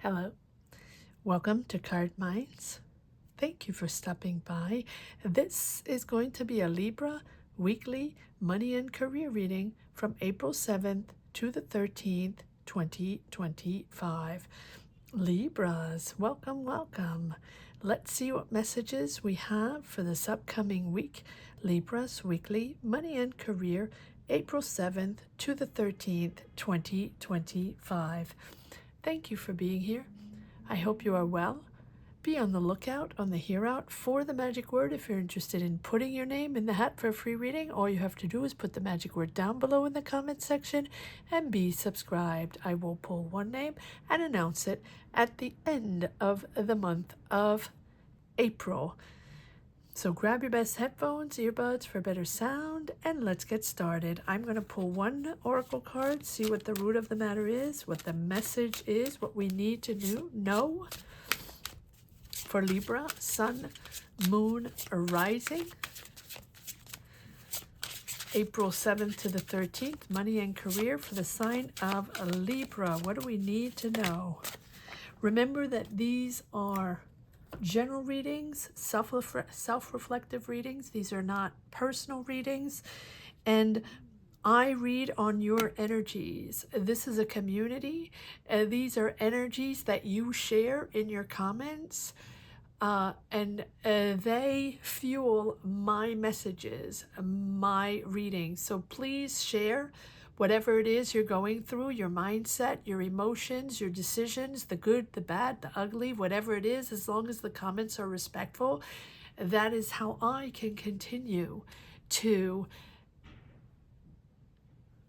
Hello, welcome to Cardminds. Thank you for stopping by. This is going to be a Libra weekly money and career reading from April 7th to the 13th, 2025. Libras, welcome, welcome. Let's see what messages we have for this upcoming week. Libras weekly money and career, April 7th to the 13th, 2025. Thank you for being here. I hope you are well. Be on the lookout on the Hear Out for the magic word if you're interested in putting your name in the hat for a free reading. All you have to do is put the magic word down below in the comment section and be subscribed. I will pull one name and announce it at the end of the month of April. So grab your best headphones, earbuds for better sound, and let's get started. I'm going to pull one oracle card, see what the root of the matter is, what the message is, what we need to know for Libra, Sun, Moon, Rising. April 7th to the 13th, money and career for the sign of Libra. What do we need to know? Remember that these are general readings, self-reflective readings. These are not personal readings, and I read on your energies. This is a community. These are energies that you share in your comments, and they fuel my messages, my readings. So please share whatever it is you're going through, your mindset, your emotions, your decisions, the good, the bad, the ugly, whatever it is, as long as the comments are respectful. That is how I can continue to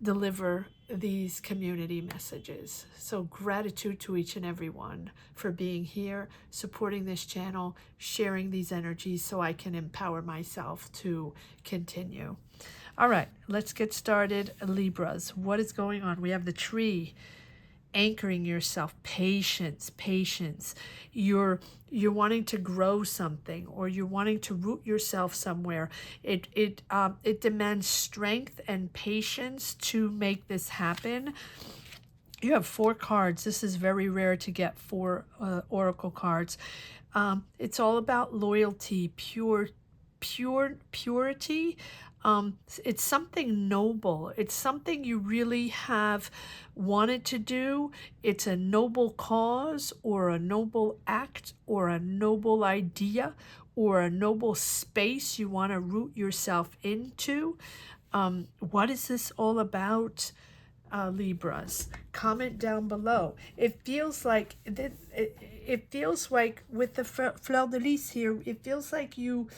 deliver these community messages. So gratitude to each and every one for being here, supporting this channel, sharing these energies so I can empower myself to continue. All right, let's get started. Libras, what is going on? We have the tree, anchoring yourself, patience. You're wanting to grow something, or you're wanting to root yourself somewhere. It demands strength and patience to make this happen. You have 4 cards. This is very rare to get 4 oracle cards. It's all about loyalty, purity. It's something noble. It's something you really have wanted to do. It's a noble cause, or a noble act, or a noble idea, or a noble space you want to root yourself into. What is this all about, Libras? Comment down below. It feels like it feels like with the fleur de lis here, it feels like you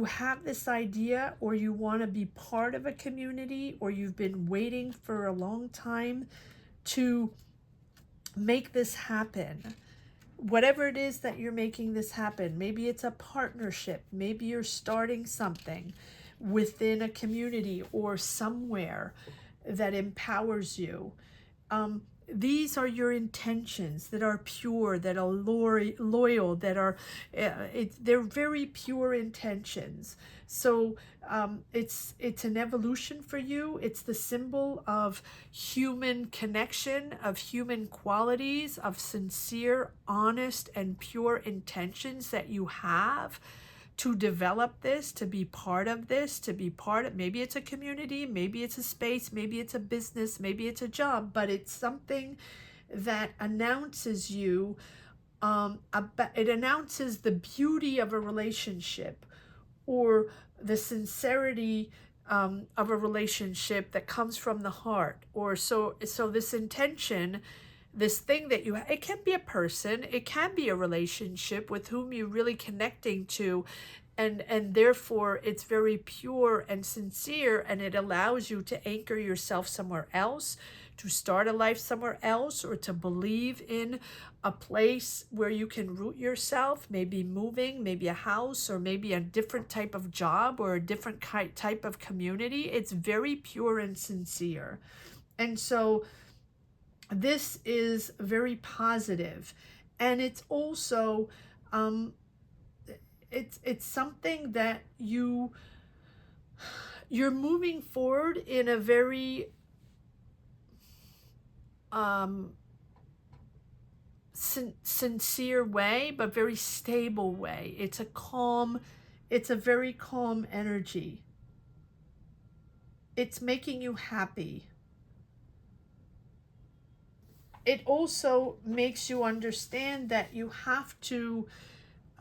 have this idea, or you want to be part of a community, or you've been waiting for a long time to make this happen. Whatever it is that you're making this happen, maybe it's a partnership, maybe you're starting something within a community or somewhere that empowers you. These are your intentions that are pure, that are loyal, that are, they're very pure intentions. So it's an evolution for you. It's the symbol of human connection, of human qualities, of sincere, honest, and pure intentions that you have to develop this, to be part of this, to be part of, maybe it's a community, maybe it's a space, maybe it's a business, maybe it's a job, but it's something that announces you, it announces the beauty of a relationship, or the sincerity of a relationship that comes from the heart. Or so this intention, this thing that you have, it can be a person, it can be a relationship with whom you're really connecting to, and therefore it's very pure and sincere, and it allows you to anchor yourself somewhere else, to start a life somewhere else, or to believe in a place where you can root yourself, maybe moving, maybe a house, or maybe a different type of job, or a different type of community. It's very pure and sincere. And so this is very positive, and it's also it's something that you're moving forward in a very sincere way, but very stable way. It's a very calm energy. It's making you happy. It also makes you understand that you have to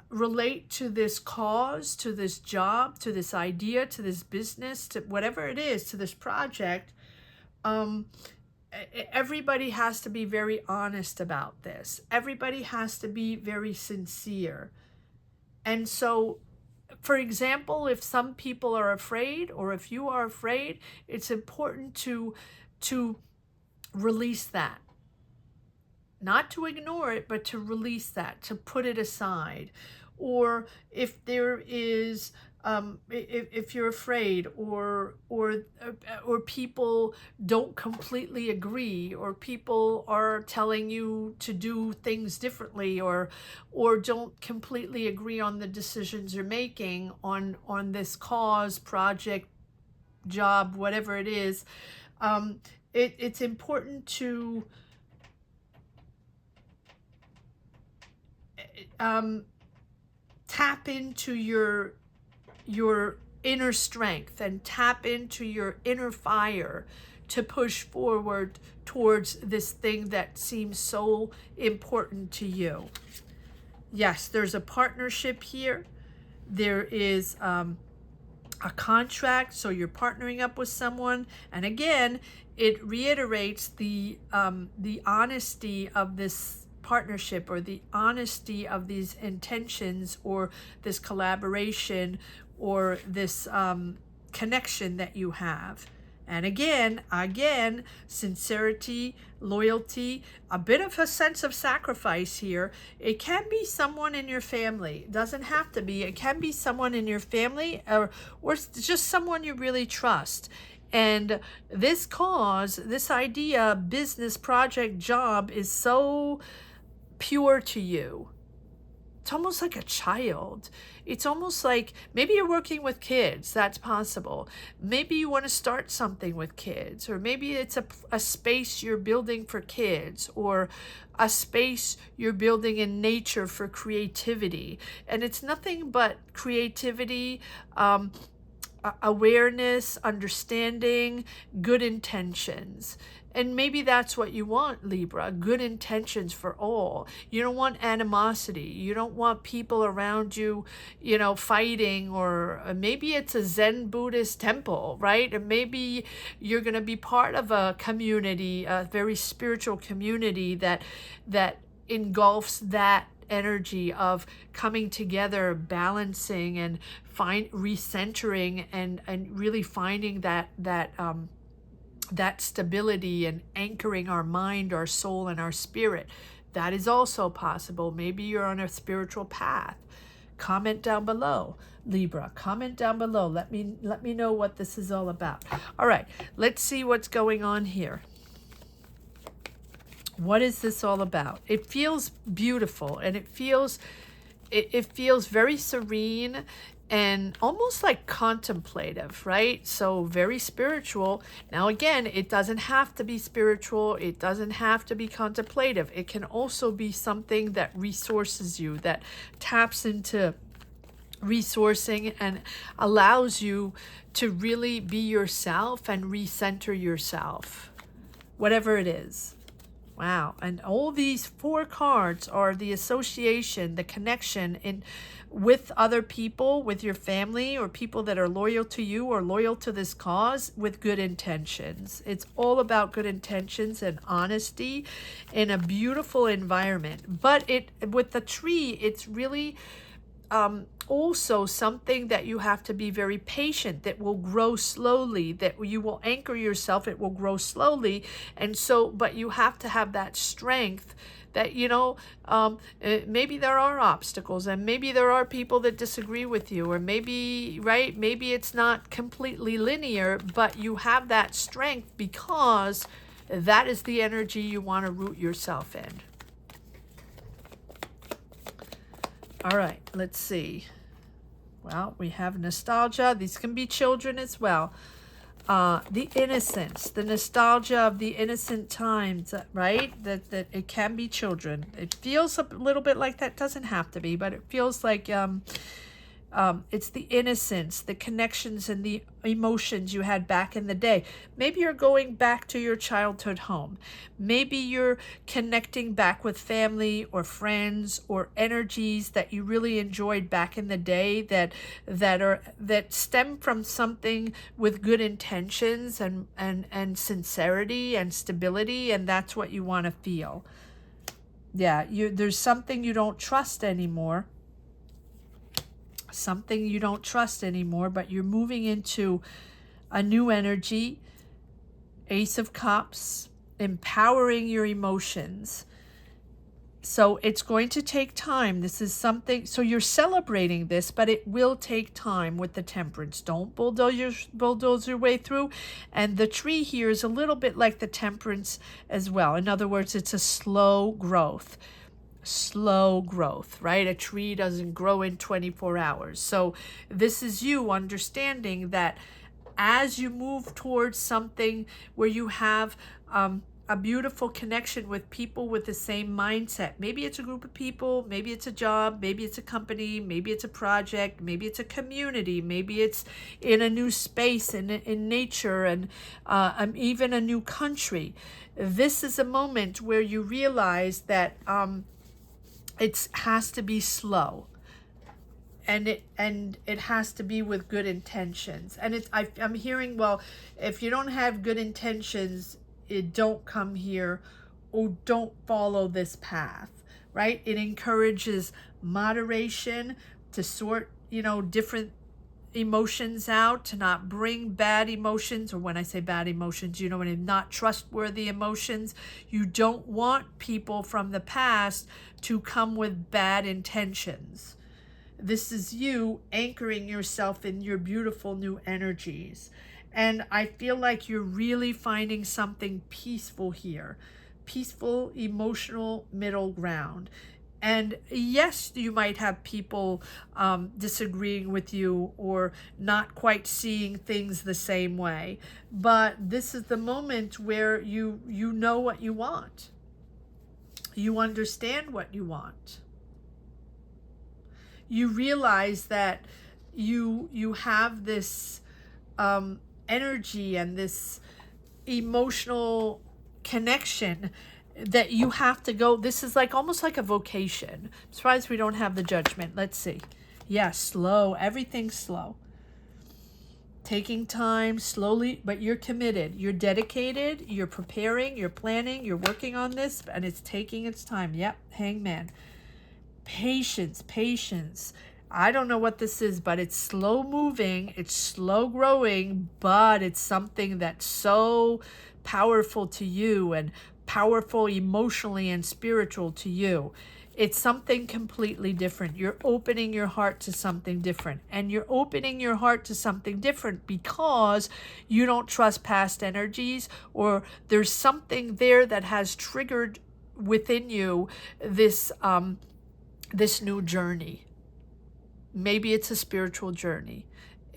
relate to this cause, to this job, to this idea, to this business, to whatever it is, to this project. Everybody has to be very honest about this. Everybody has to be very sincere. And so, for example, if some people are afraid, or if you are afraid, it's important to release that. Not to ignore it, but to release that, to put it aside. Or if there is, if you're afraid, or people don't completely agree, or people are telling you to do things differently, or don't completely agree on the decisions you're making on this cause, project, job, whatever it is, it's important to tap into your inner strength and tap into your inner fire to push forward towards this thing that seems so important to you. Yes, there's a partnership here. There is a contract, so you're partnering up with someone. And again, it reiterates the honesty of this partnership, or the honesty of these intentions, or this collaboration, or this connection that you have. And again, sincerity, loyalty, a bit of a sense of sacrifice here. It can be someone in your family. It doesn't have to be. It can be someone in your family, or just someone you really trust. And this cause, this idea, business, project, job, is so pure to you. It's almost like a child. It's almost like, maybe you're working with kids. That's possible. Maybe you want to start something with kids, or maybe it's a space you're building for kids, or a space you're building in nature for creativity. And it's nothing but creativity, awareness, understanding, good intentions. And maybe that's what you want, Libra, good intentions for all. You don't want animosity. You don't want people around you, fighting, or maybe it's a Zen Buddhist temple, right? And maybe you're going to be part of a community, a very spiritual community that engulfs that energy of coming together, balancing, and recentering, and really finding that stability, and anchoring our mind, our soul, and our spirit. That is also possible. Maybe you're on a spiritual path. Comment down below, Libra. Comment down below. Let me know what this is all about. All right, let's see what's going on here. What is this all about? It feels beautiful, and it feels very serene, and almost like contemplative, right? So very spiritual. Now again, it doesn't have to be spiritual. It doesn't have to be contemplative. It can also be something that resources you, that taps into resourcing and allows you to really be yourself and recenter yourself, whatever it is. Wow. And all these 4 cards are the association, the connection with other people, with your family, or people that are loyal to you or loyal to this cause, with good intentions. It's all about good intentions and honesty in a beautiful environment. But with the tree, it's really also something that you have to be very patient, that will grow slowly, that you will anchor yourself, it will grow slowly. And so, but you have to have that strength that, maybe there are obstacles, and maybe there are people that disagree with you, or maybe it's not completely linear, but you have that strength because that is the energy you want to root yourself in. All right, let's see. Well, we have nostalgia. These can be children as well. The innocence, the nostalgia of the innocent times, right? That it can be children. It feels a little bit like that. Doesn't have to be, but it feels like it's the innocence, the connections, and the emotions you had back in the day. Maybe you're going back to your childhood home. Maybe you're connecting back with family or friends or energies that you really enjoyed back in the day that stem from something with good intentions and sincerity and stability, and that's what you want to feel. Yeah, there's something you don't trust anymore. Something you don't trust anymore, but you're moving into a new energy. Ace of Cups, empowering your emotions. So it's going to take time. This is something, so you're celebrating this, but it will take time with the Temperance. Don't bulldoze your way through. And the tree here is a little bit like the Temperance as well. In other words, it's a slow growth. Slow growth, right? A tree doesn't grow in 24 hours. So this is you understanding that as you move towards something where you have a beautiful connection with people with the same mindset. Maybe it's a group of people, maybe it's a job, maybe it's a company, maybe it's a project, maybe it's a community, maybe it's in a new space, in nature, and even a new country. This is a moment where you realize that it has to be slow, and it has to be with good intentions. And I'm hearing, well, if you don't have good intentions, don't come here or don't follow this path, right? It encourages moderation, to sort, different emotions out, to not bring bad emotions, or when I say bad emotions, not trustworthy emotions. You don't want people from the past to come with bad intentions. This is you anchoring yourself in your beautiful new energies. And I feel like you're really finding something peaceful here. Peaceful, emotional middle ground. And yes, you might have people disagreeing with you or not quite seeing things the same way. But this is the moment where you know what you want. You understand what you want. You realize that you have this energy and this emotional connection that you have to go. This is like almost like a vocation. I'm surprised we don't have the Judgment. Let's see. Yeah, slow. Everything's slow. Taking time, slowly, but you're committed. You're dedicated. You're preparing. You're planning. You're working on this, and it's taking its time. Yep, Hangman. Patience, patience. I don't know what this is, but it's slow moving. It's slow growing, but it's something that's so powerful to you and powerful emotionally and spiritual to you. It's something completely different. You're opening your heart to something different. And you're opening your heart to something different because you don't trust past energies, or there's something there that has triggered within you this this new journey. Maybe it's a spiritual journey,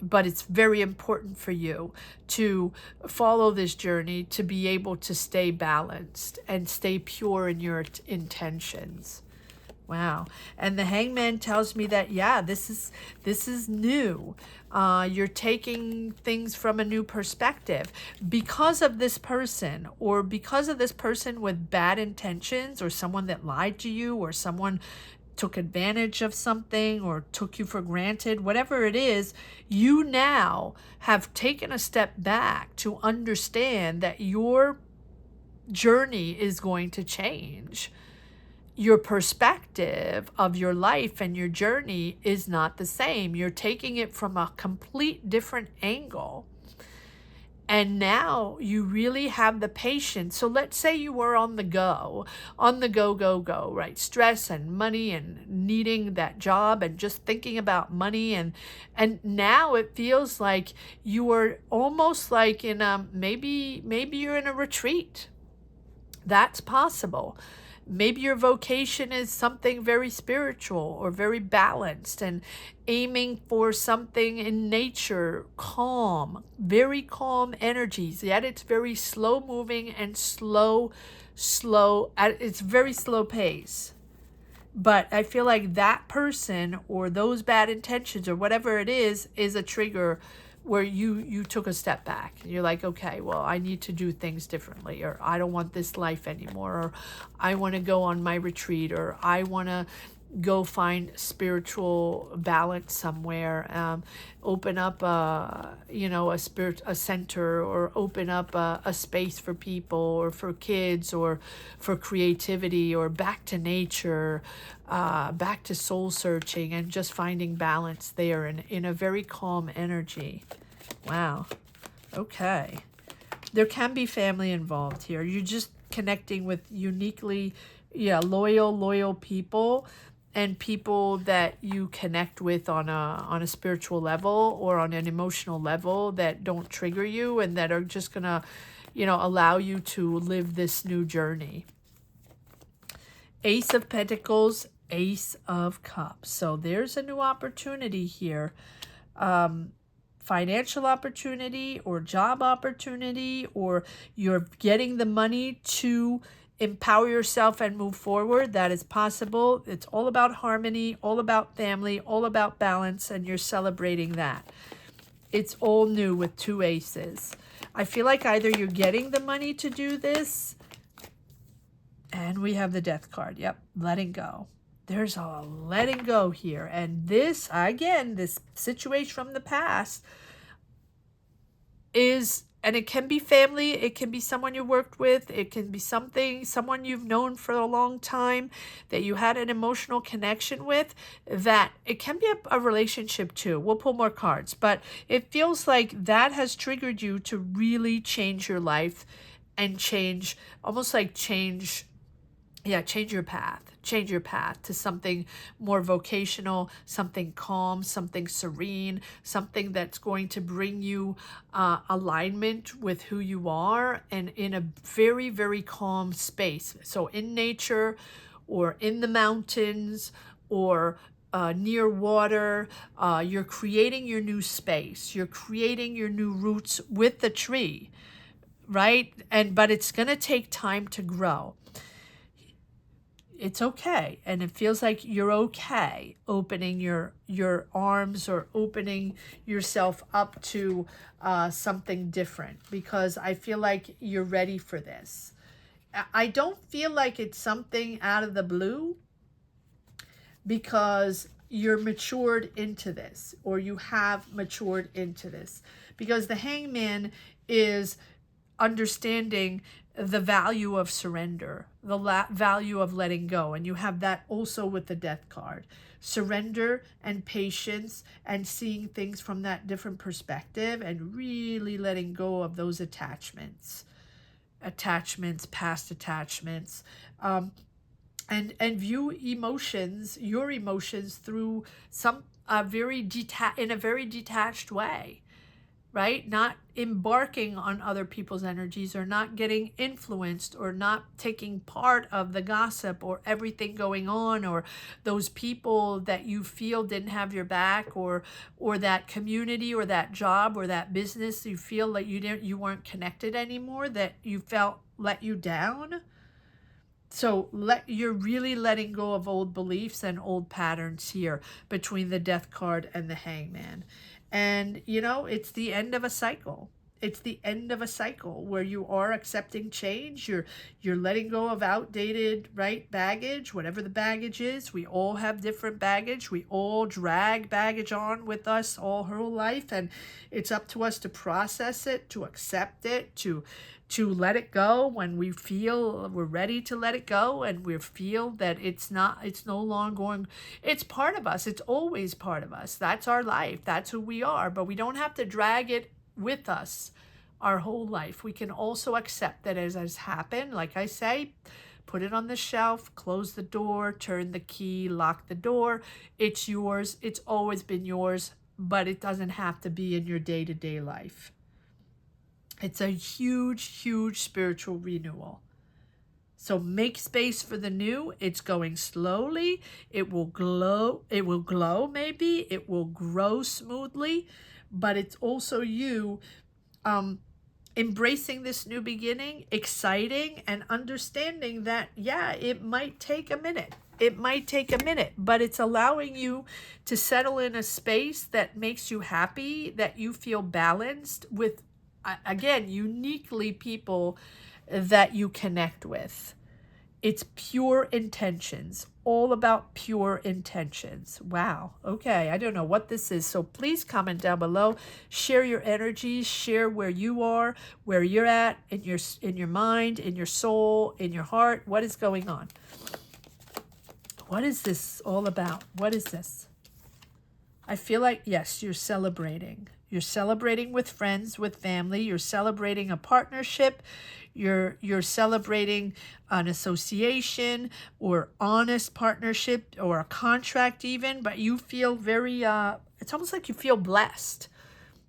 but it's very important for you to follow this journey to be able to stay balanced and stay pure in your intentions. Wow. And the Hangman tells me that, yeah, this is new. You're taking things from a new perspective because of this person, or because of this person with bad intentions, or someone that lied to you, or someone took advantage of something or took you for granted. Whatever it is, you now have taken a step back to understand that your journey is going to change. Your perspective of your life and your journey is not the same. You're taking it from a complete different angle. And now you really have the patience. So let's say you were on the go, right? Stress and money and needing that job and just thinking about money. And now it feels like you are almost like in maybe you're in a retreat. That's possible. Maybe your vocation is something very spiritual or very balanced and aiming for something in nature, calm, very calm energies. Yet it's very slow moving and it's very slow pace. But I feel like that person or those bad intentions or whatever it is a trigger where you took a step back. You're like, okay, well, I need to do things differently, or I don't want this life anymore, or I want to go on my retreat, or I want to go find spiritual balance somewhere, open up a center, or open up a space for people or for kids or for creativity, or back to nature, back to soul searching and just finding balance there in a very calm energy. Wow. Okay. There can be family involved here. You're just connecting with uniquely, loyal people, and people that you connect with on a spiritual level or on an emotional level that don't trigger you and that are just gonna, allow you to live this new journey. Ace of Pentacles, Ace of Cups. So there's a new opportunity here. Financial opportunity or job opportunity, or you're getting the money to empower yourself and move forward. That is possible. It's all about harmony, all about family, all about balance, and you're celebrating that. It's all new with two aces. I feel like either you're getting the money to do this, and we have the Death card. Yep, letting go. There's a letting go here. And this, again, this situation from the past is, and it can be family, it can be someone you worked with, it can be someone you've known for a long time that you had an emotional connection with, that it can be a relationship too. We'll pull more cards, but it feels like that has triggered you to really change your life and change your path to something more vocational, something calm, something serene, something that's going to bring you alignment with who you are, and in a very, very calm space. So in nature, or in the mountains, or near water, you're creating your new space. You're creating your new roots with the tree, right? But it's going to take time to grow. It's okay, and it feels like you're okay opening your arms or opening yourself up to something different, because I feel like you're ready for this. I don't feel like it's something out of the blue, because you're matured into this, or you have matured into this, because the Hangman is understanding the value of surrender, the value of letting go. And you have that also with the Death card. Surrender and patience, and seeing things from that different perspective, and really letting go of those attachments, past attachments, and view your emotions through in a very detached way. Right? Not embarking on other people's energies, or not getting influenced, or not taking part of the gossip or everything going on, or those people that you feel didn't have your back, or that community, or that job, or that business you feel like you weren't connected anymore, that you felt let you down. So you're really letting go of old beliefs and old patterns here between the Death card and the Hangman. And, it's the end of a cycle. It's the end of a cycle where you are accepting change. You're letting go of outdated, baggage, whatever the baggage is. We all have different baggage. We all drag baggage on with us all our whole life. And it's up to us to process it, to accept it, to let it go when we feel we're ready to let it go, and we feel that it's no longer going. It's part of us. It's always part of us. That's our life. That's who we are. But we don't have to drag it with us our whole life. We can also accept that as has happened. Like I say, put it on the shelf, close the door, turn the key, lock the door. It's yours. It's always been yours, but it doesn't have to be in your day-to-day life. It's a huge, huge spiritual renewal. So make space for the new. It's going slowly. It will glow. It will glow maybe. It will grow smoothly. But it's also you embracing this new beginning, exciting, and understanding that, yeah, it might take a minute. It might take a minute, but it's allowing you to settle in a space that makes you happy, that you feel balanced with, again, uniquely people that you connect with. It's pure intentions, all about pure intentions. Wow. Okay. I don't know what this is. So please comment down below, share your energies, share where you are, where you're at in your mind, in your soul, in your heart. What is going on? What is this all about? What is this? I feel like, yes, you're celebrating. You're celebrating with friends, with family. You're celebrating a partnership. You're celebrating an association or honest partnership or a contract even, but you feel very, it's almost like you feel blessed.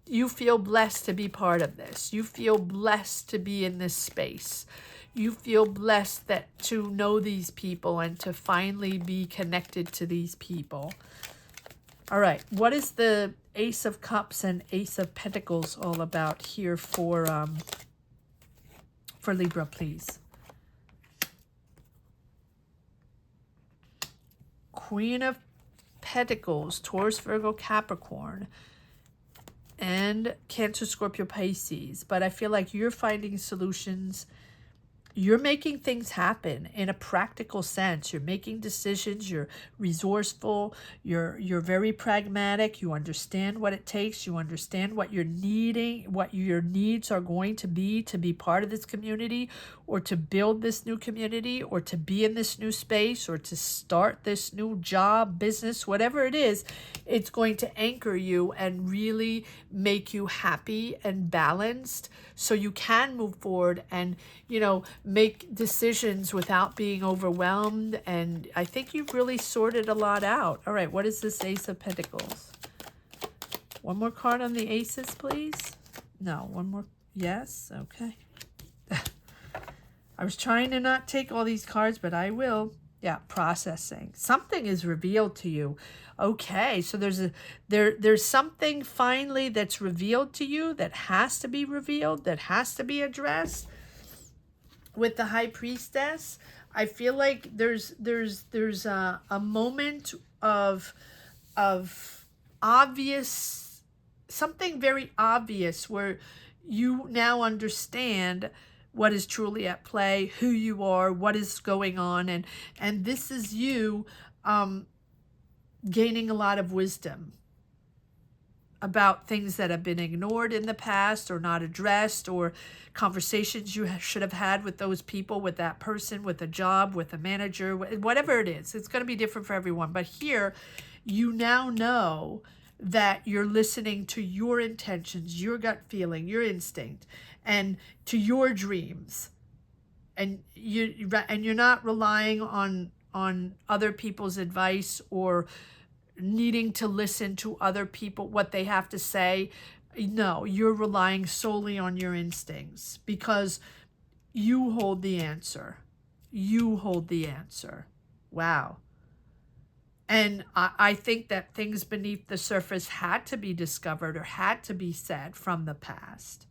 You feel blessed to be part of this. You feel blessed to be in this space. You feel blessed that to know these people and to finally be connected to these people. All right, what is the Ace of Cups and Ace of Pentacles all about here for Libra, please? Queen of Pentacles, Taurus, Virgo, Capricorn, and Cancer, Scorpio, Pisces. But I feel like you're finding solutions. You're making things happen in a practical sense. You're making decisions. You're resourceful. You're very pragmatic. You understand what it takes. You understand what you're needing, what your needs are going to be part of this community, or to build this new community, or to be in this new space, or to start this new job, business, whatever it is. It's going to anchor you and really make you happy and balanced, so you can move forward and, you know, make decisions without being overwhelmed. And I think you've really sorted a lot out. All right, what is this Ace of Pentacles? One more card on the aces, please. No, one more. Yes, okay. I was trying to not take all these cards, but I will. Yeah, processing. Something is revealed to you. Okay, so there's something finally that's revealed to you that has to be revealed, that has to be addressed. With the High Priestess, I feel like there's a moment of obvious, something very obvious, where you now understand what is truly at play, who you are, what is going on, and this is you gaining a lot of wisdom about things that have been ignored in the past or not addressed, or conversations you should have had with those people, with that person, with a job, with a manager, whatever it is. It's going to be different for everyone. But here, you now know that you're listening to your intentions, your gut feeling, your instinct, and to your dreams. And you're not relying on other people's advice or needing to listen to other people, what they have to say. No, you're relying solely on your instincts, because you hold the answer. You hold the answer. Wow. And I think that things beneath the surface had to be discovered or had to be said from the past.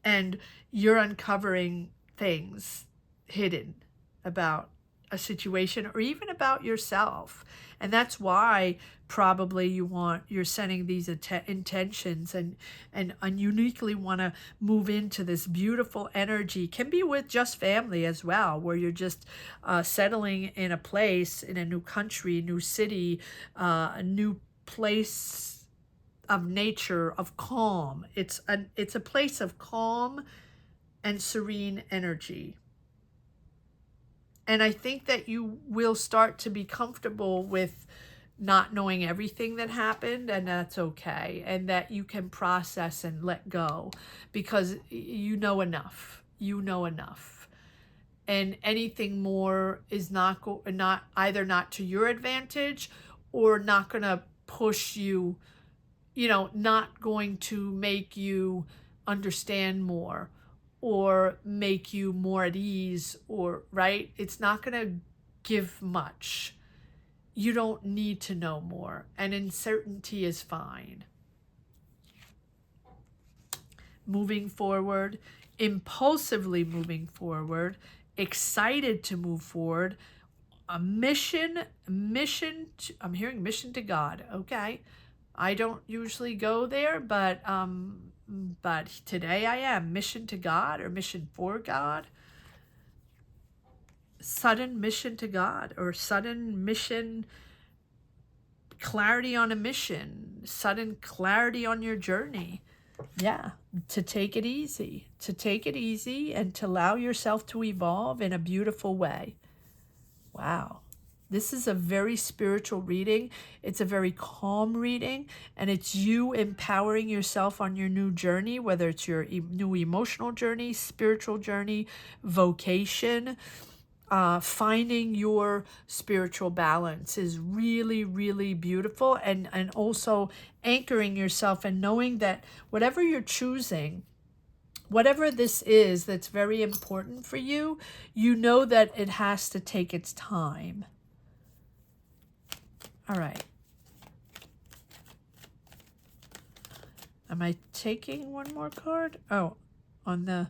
And you're uncovering things hidden about a situation, or even about yourself. And that's why probably you're setting these intentions and uniquely want to move into this beautiful energy. Can be with just family as well, where you're just settling in a place, in a new country, new city, a new place of nature, of calm. It's a place of calm and serene energy. And I think that you will start to be comfortable with not knowing everything that happened, and that's okay. And that you can process and let go, because you know enough. You know enough. And anything more is not either not to your advantage, or not going to push you, not going to make you understand more, or make you more at ease, or, right? It's not going to give much. You don't need to know more, and uncertainty is fine. Moving forward, impulsively moving forward, excited to move forward, a mission, I'm hearing mission to God. Okay. I don't usually go there, but today I am. Mission to God, or mission for God. Sudden mission to God, or sudden mission, clarity on a mission, sudden clarity on your journey. Yeah, to take it easy, and to allow yourself to evolve in a beautiful way. Wow. This is a very spiritual reading. It's a very calm reading, and it's you empowering yourself on your new journey, whether it's your new emotional journey, spiritual journey, vocation. Finding your spiritual balance is really, really beautiful, and also anchoring yourself and knowing that whatever you're choosing, whatever this is that's very important for you, you know that it has to take its time. All right. Am I taking one more card? Oh, on the...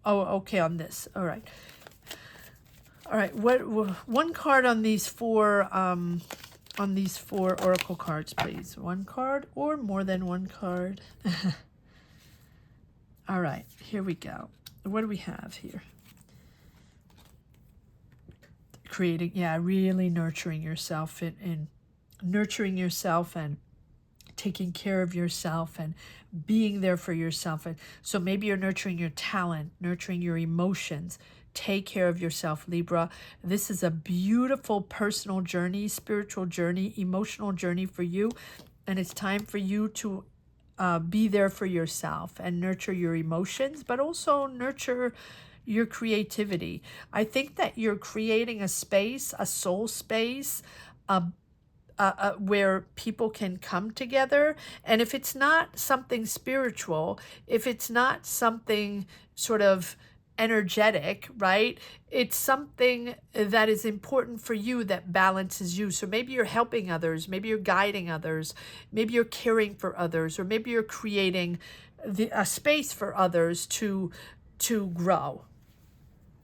Oh, okay, on this. All right. All right. What one card on these four oracle cards, please? One card or more than one card? All right. Here we go. What do we have here? Creating, yeah, really nurturing yourself and nurturing yourself and taking care of yourself and being there for yourself. And so maybe you're nurturing your talent, nurturing your emotions. Take care of yourself, Libra. This is a beautiful personal journey, spiritual journey, emotional journey for you. And it's time for you to be there for yourself and nurture your emotions, but also nurture your creativity. I think that you're creating a space, a soul space, where people can come together. And if it's not something spiritual, if it's not something sort of energetic, right? It's something that is important for you, that balances you. So maybe you're helping others, maybe you're guiding others, maybe you're caring for others, or maybe you're creating a space for others to grow.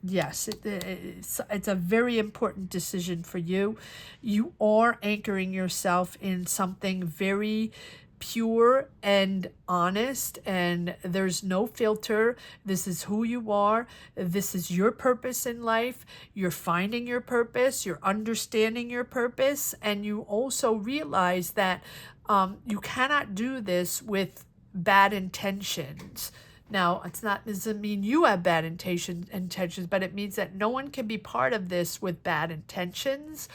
Yes, it's a very important decision for you. You are anchoring yourself in something very pure and honest, and there's no filter. This is who you are. This is your purpose in life. You're finding your purpose. You're understanding your purpose. And you also realize that you cannot do this with bad intentions. Now, it doesn't mean you have bad intentions, but it means that no one can be part of this with bad intentions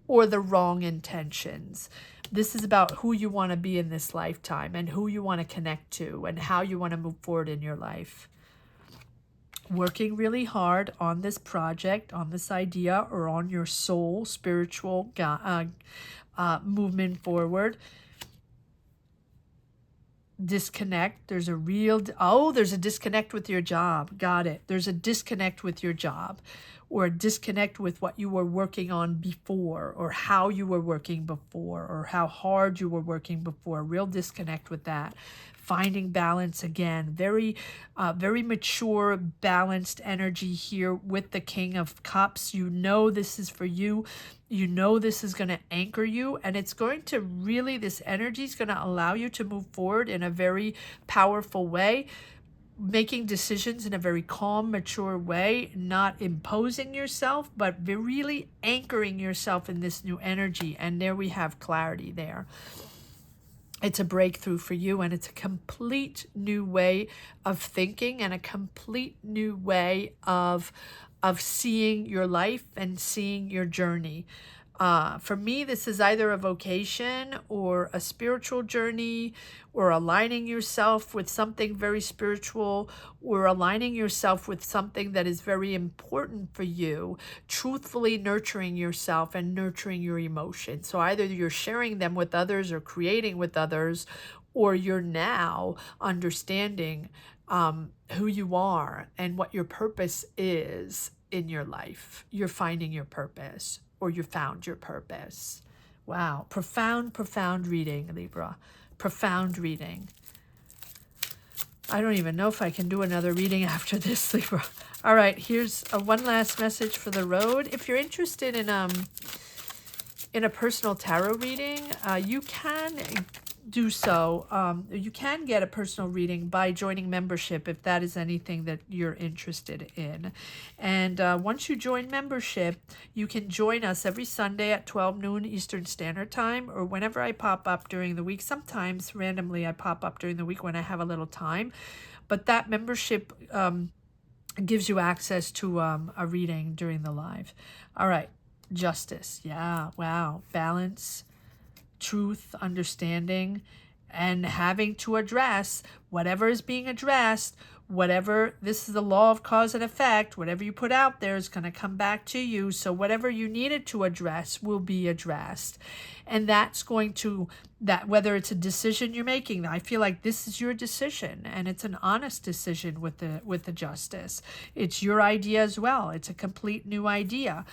or the wrong intentions. This is about who you want to be in this lifetime and who you want to connect to and how you want to move forward in your life. Working really hard on this project, on this idea, or on your soul, spiritual movement forward. Disconnect. There's a disconnect with your job. Got it. There's a disconnect with your job, or a disconnect with what you were working on before, or how you were working before, or how hard you were working before. Real disconnect with that. Finding balance again. Very mature, balanced energy here with the King of Cups. You know this is for you. You know this is going to anchor you, and it's going to really, this energy is going to allow you to move forward in a very powerful way, making decisions in a very calm, mature way, not imposing yourself, but really anchoring yourself in this new energy. And there we have clarity there. It's a breakthrough for you, and it's a complete new way of thinking and a complete new way of seeing your life and seeing your journey. For me, this is either a vocation or a spiritual journey, or aligning yourself with something very spiritual, or aligning yourself with something that is very important for you, truthfully nurturing yourself and nurturing your emotions. So either you're sharing them with others or creating with others, or you're now understanding who you are and what your purpose is in your life. You're finding your purpose, or you found your purpose. Wow. Profound, profound reading, Libra. Profound reading. I don't even know if I can do another reading after this, Libra. All right, here's one last message for the road. If you're interested in a personal tarot reading, you can do so. You can get a personal reading by joining membership if that is anything that you're interested in. And once you join membership, you can join us every Sunday at 12 noon Eastern Standard Time, or whenever I pop up during the week. Sometimes randomly I pop up during the week when I have a little time. But that membership gives you access to a reading during the live. All right. Justice. Yeah. Wow. Balance, truth, understanding, and having to address whatever is being addressed. Whatever, this is the law of cause and effect. Whatever you put out there is going to come back to you. So whatever you needed to address will be addressed. And that's going to, that whether it's a decision you're making, I feel like this is your decision, and it's an honest decision with the justice. It's your idea as well. It's a complete new idea.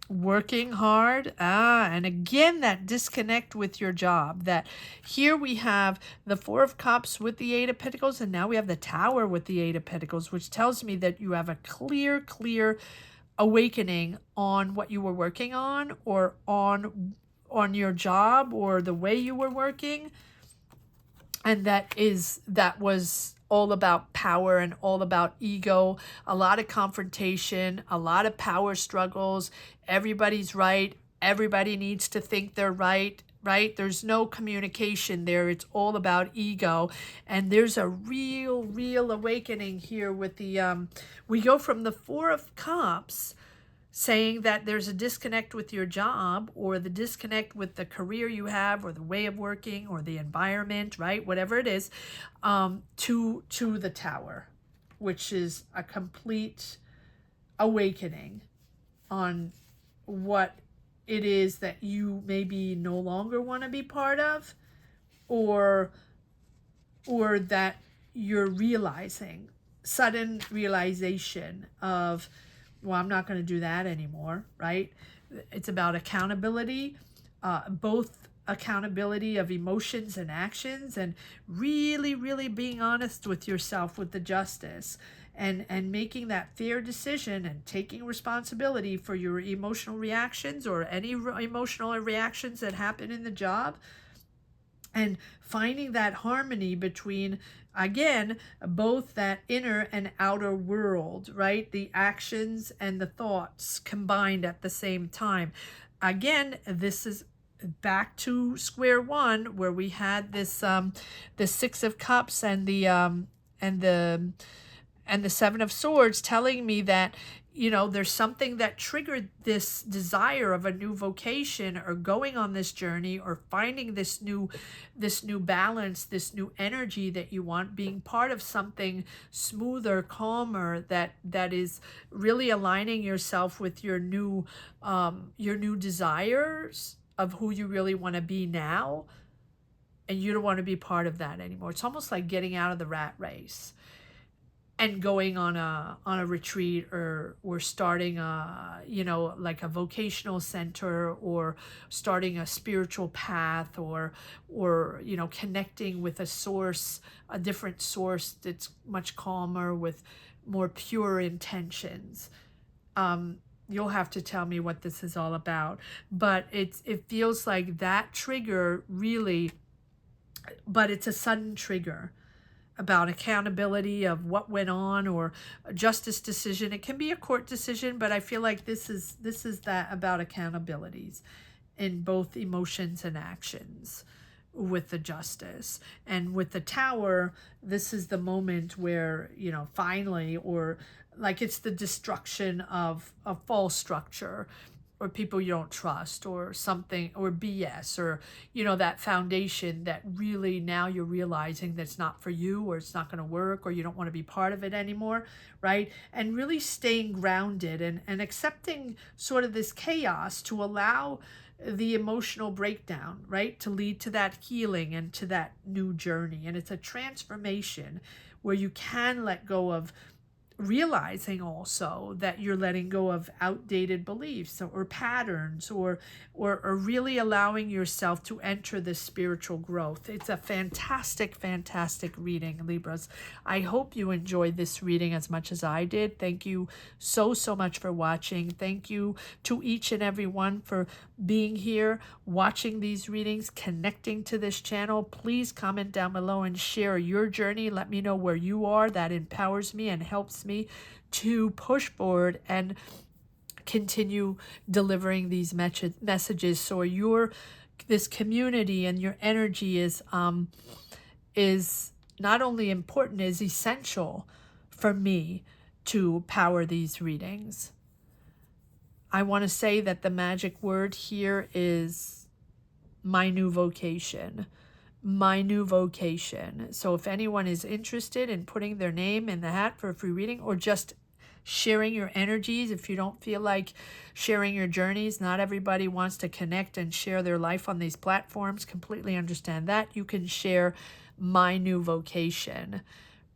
Working hard, and again, that disconnect with your job. That here we have the Four of Cups with the Eight of Pentacles, and now we have the Tower with the Eight of Pentacles, which tells me that you have a clear awakening on what you were working on, or on your job, or the way you were working. And that was all about power and all about ego, a lot of confrontation, a lot of power struggles. Everybody's right. Everybody needs to think they're right? There's no communication there. It's all about ego. And there's a real awakening here with the, we go from the Four of Cups, saying that there's a disconnect with your job, or the disconnect with the career you have, or the way of working, or the environment, right? Whatever it is, to the Tower, which is a complete awakening on what it is that you maybe no longer want to be part of, or that you're realizing, sudden realization of, well, I'm not going to do that anymore, right? It's about accountability, both accountability of emotions and actions, and really being honest with yourself with the justice, and making that fair decision and taking responsibility for your emotional reactions, or any emotional reactions that happen in the job, and finding that harmony between, again, both that inner and outer world, right? The actions and the thoughts combined at the same time. Again, this is back to square one, where we had this the Six of Cups and the Seven of Swords, telling me that, you know, there's something that triggered this desire of a new vocation, or going on this journey, or finding this new balance, this new energy that you want, being part of something smoother, calmer, that is really aligning yourself with your new desires of who you really want to be now. And you don't want to be part of that anymore. It's almost like getting out of the rat race and going on a retreat, or starting like a vocational center, or starting a spiritual path, or connecting with a source, a different source that's much calmer, with more pure intentions. You'll have to tell me what this is all about, but it feels like that trigger really, but it's a sudden trigger about accountability of what went on, or a justice decision. It can be a court decision, but I feel like this is that about accountabilities in both emotions and actions with the justice. And with the Tower, this is the moment where, finally, or like it's the destruction of a false structure, or people you don't trust, or something, or BS, or, you know, that foundation that really now you're realizing that's not for you, or it's not going to work, or you don't want to be part of it anymore, right? And really staying grounded and accepting sort of this chaos to allow the emotional breakdown, right, to lead to that healing and to that new journey. And it's a transformation where you can let go of, realizing also that you're letting go of outdated beliefs or patterns, or really allowing yourself to enter the spiritual growth. It's a fantastic reading, Libras. I hope you enjoyed this reading as much as I did. Thank you so much for watching. Thank you to each and every one for being here, watching these readings, connecting to this channel. Please comment down below and share your journey. Let me know where you are. That empowers me and helps me to push forward and continue delivering these messages. So this community and your energy is not only important, is essential for me to power these readings. I want to say that the magic word here is my new vocation. My new vocation. So if anyone is interested in putting their name in the hat for a free reading, or just sharing your energies, if you don't feel like sharing your journeys, not everybody wants to connect and share their life on these platforms, completely understand that. You can share my new vocation.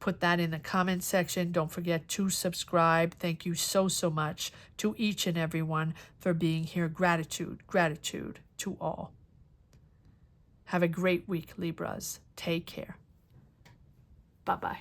Put that in the comment section. Don't forget to subscribe. Thank you so much to each and every one for being here. Gratitude to all. Have a great week, Libras. Take care. Bye-bye.